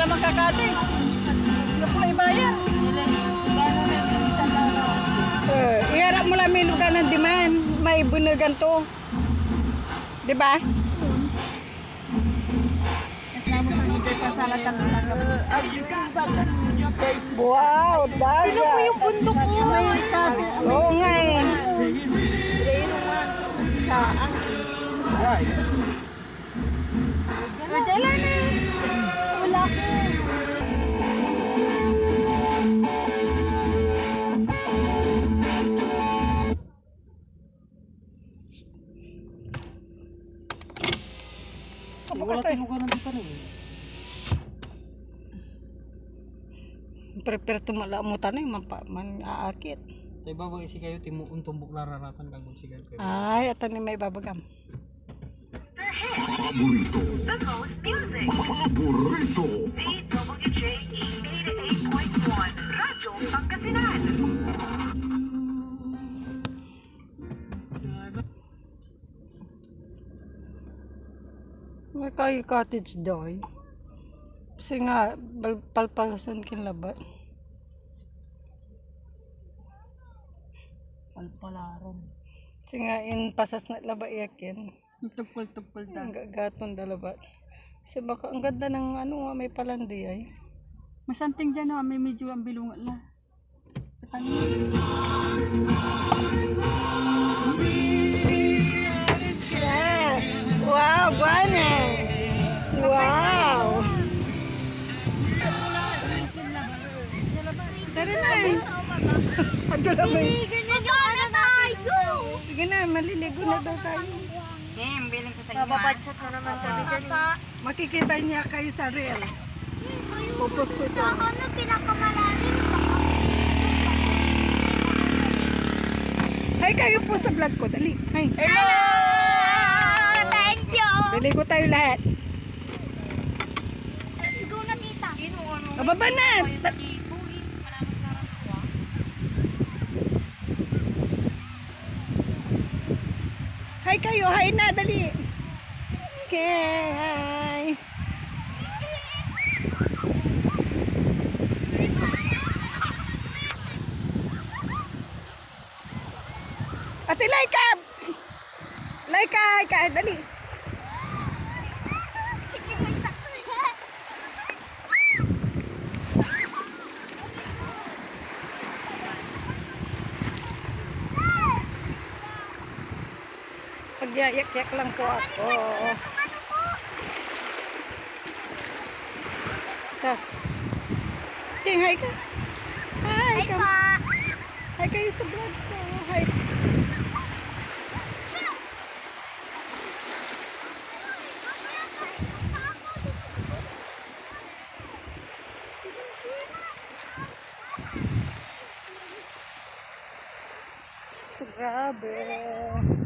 naman kakati. Hindi po na ibayan. Iharap mo lang may lugar ng demand. May bunugan to. Diba? Wow, daga. Ano po yung bundok ko? Oo nga eh. Jalan eh. Wala ko. Wala tinugan ng dito rin. Prepare to malamutan eh, man-aakit. Tayo ba isi kayo tumbok lararatan kang magsigal kayo. Ay, ito ni may babagam. Paborito. The most music. Paborito. DWJE 88.1. Radyo Pangasinan. May kay cottage doy. Kasi nga, palpalasan kinlabat. Palpalaron. Kasi nga, in pasas na laba iyakin. Tupol-tupol ta. Ang gaton dalabat. Kasi baka ang ganda ng ano nga, may palandi ay. Masanting dyan may medyo ang bilungan la. Wow, buwana! Wow! Tara na eh. Pagdala mo eh. Magkano tayo? Sige na, maliligo na daw tayo. Biling ko sa inyo. Mababadshot na naman kami dyan. Makikita niya kayo sa reels. Popost ko ito. Ano pinakamalalim? Hi kayo po sa vlog ko. Dali. Hi. Hello! Thank you! Daligo tayo lahat. Let's go na tita. Kababa na. Hi kayo. Hi na. Dali. Okay. Hi. Ate Laika! Laika! Dali. Pagyayak-yak lang po ako. So, King, hi ka. Hi ka. Hi kayo sa vlog ko. Hi. Grabe.